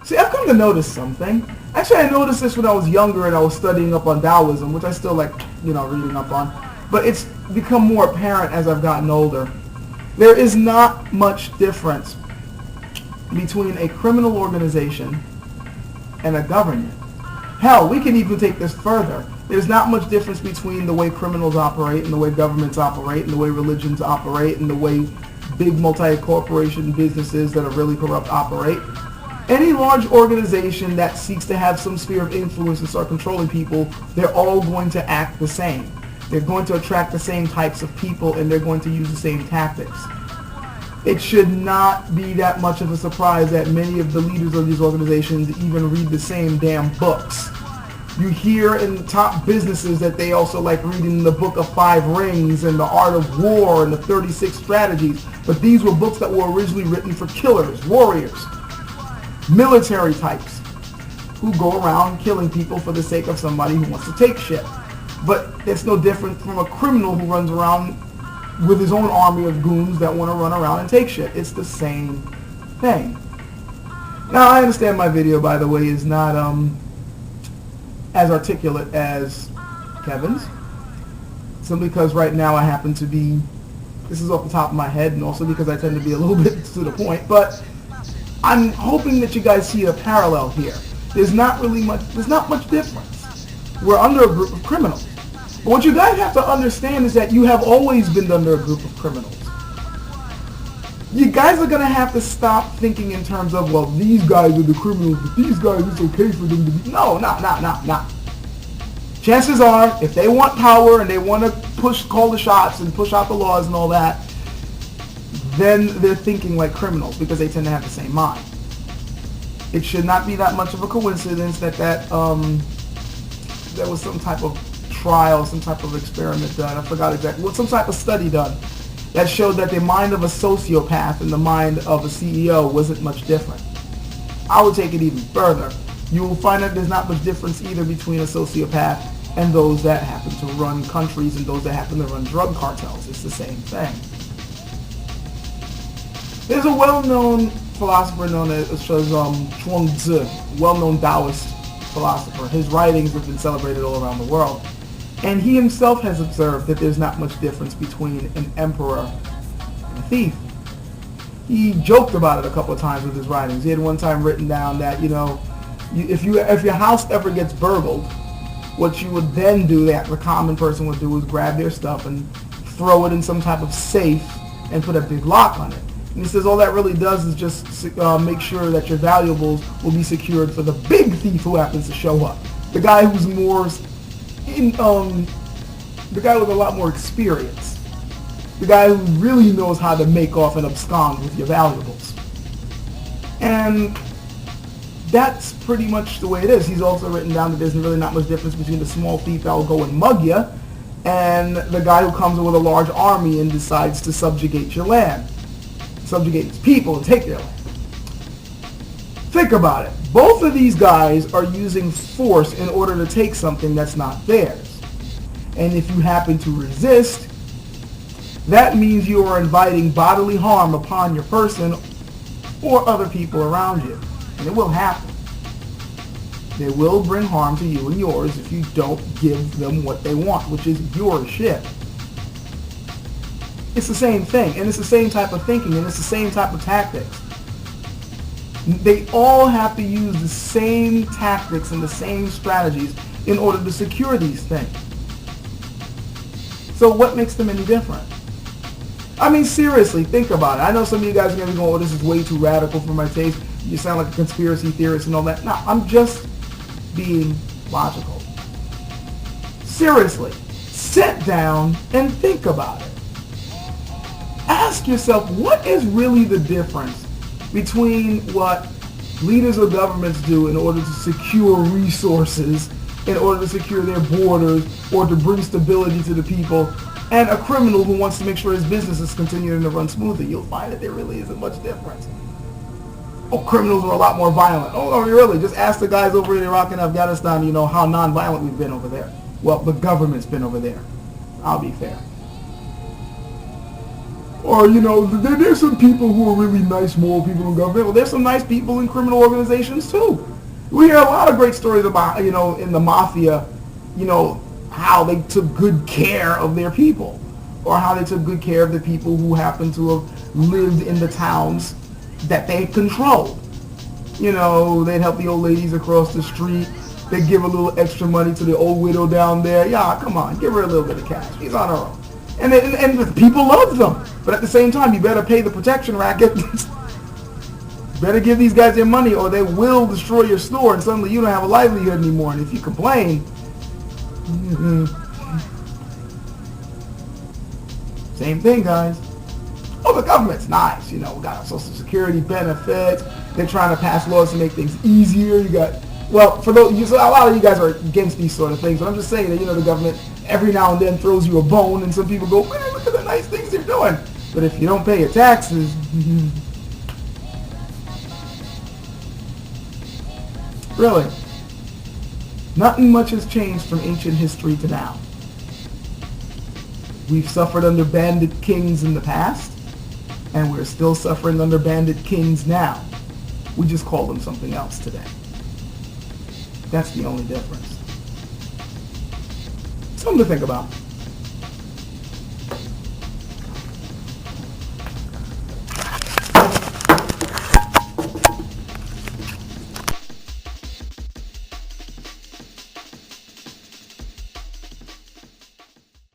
See, I've come to notice something. Actually, I noticed this when I was younger and I was studying up on Taoism, which I still like, reading up on. But it's become more apparent as I've gotten older. There is not much difference between a criminal organization and a government. Hell, we can even take this further. There's not much difference between the way criminals operate and the way governments operate and the way religions operate and the way big multi-corporation businesses that are really corrupt operate. Any large organization that seeks to have some sphere of influence and start controlling people, they're all going to act the same. They're going to attract the same types of people and they're going to use the same tactics. It should not be that much of a surprise that many of the leaders of these organizations even read the same damn books. You hear in the top businesses that they also like reading the Book of Five Rings and the Art of War and the 36 Strategies, but these were books that were originally written for killers, warriors, military types who go around killing people for the sake of somebody who wants to take shit. But it's no different from a criminal who runs around with his own army of goons that want to run around and take shit. It's the same thing. Now, I understand my video, by the way, is not as articulate as Kevin's, simply because right now I happen to be, this is off the top of my head, and also because I tend to be a little bit to the point, but I'm hoping that you guys see a parallel here. There's not much difference. We're under a group of criminals. But what you guys have to understand is that you have always been under a group of criminals. You guys are going to have to stop thinking in terms of, well, these guys are the criminals, but these guys, it's okay for them to be... No. Chances are, if they want power and they want to call the shots and push out the laws and all that, then they're thinking like criminals because they tend to have the same mind. It should not be that much of a coincidence that there was some type of trial, some type of experiment done, I forgot exactly, some type of study done that showed that the mind of a sociopath and the mind of a CEO wasn't much different. I would take it even further. You will find that there's not much difference either between a sociopath and those that happen to run countries and those that happen to run drug cartels. It's the same thing. There's a well-known philosopher known as Chuang Tzu, well-known Taoist philosopher. His writings have been celebrated all around the world. And he himself has observed that there's not much difference between an emperor and a thief. He joked about it a couple of times with his writings. He had one time written down that, if your house ever gets burgled, what you would then do, that the common person would do, is grab their stuff and throw it in some type of safe and put a big lock on it. And he says all that really does is just make sure that your valuables will be secured for the big thief who happens to show up. The guy who's more, the guy with a lot more experience. The guy who really knows how to make off and abscond with your valuables. And that's pretty much the way it is. He's also written down that there's really not much difference between the small thief that will go and mug you and the guy who comes in with a large army and decides to subjugate your land. Subjugate his people and take their land. Think about it. Both of these guys are using force in order to take something that's not theirs. And if you happen to resist, that means you are inviting bodily harm upon your person or other people around you. And it will happen. They will bring harm to you and yours if you don't give them what they want, which is your shit. It's the same thing, and it's the same type of thinking, and it's the same type of tactics. They all have to use the same tactics and the same strategies in order to secure these things. So what makes them any different? I mean, seriously, think about it. I know some of you guys are going to be going, oh, this is way too radical for my taste. You sound like a conspiracy theorist and all that. No, I'm just being logical. Seriously, sit down and think about it. Ask yourself, what is really the difference between what leaders of governments do in order to secure resources, in order to secure their borders, or to bring stability to the people, and a criminal who wants to make sure his business is continuing to run smoothly? You'll find that there really isn't much difference. Oh, criminals are a lot more violent. Oh, no, really? Just ask the guys over in Iraq and Afghanistan, how non-violent we've been over there. Well, the government's been over there. I'll be fair. Or, there's some people who are really nice, moral people in government. Well, there's some nice people in criminal organizations, too. We hear a lot of great stories about, in the mafia, how they took good care of their people. Or how they took good care of the people who happen to have lived in the towns that they controlled. They'd help the old ladies across the street. They'd give a little extra money to the old widow down there. Yeah, come on, give her a little bit of cash. She's on her own. And the people love them. But at the same time, you better pay the protection racket. Better give these guys their money or they will destroy your store and suddenly you don't have a livelihood anymore. And if you complain, same thing, guys. Oh, the government's nice. We got our Social Security benefits. They're trying to pass laws to make things easier. For those, a lot of you guys are against these sort of things, but I'm just saying that, the government every now and then throws you a bone and some people go, man, look at the nice things they're doing. But if you don't pay your taxes, really, nothing much has changed from ancient history to now. We've suffered under bandit kings in the past, and we're still suffering under bandit kings now. We just call them something else today. That's the only difference. Something to think about.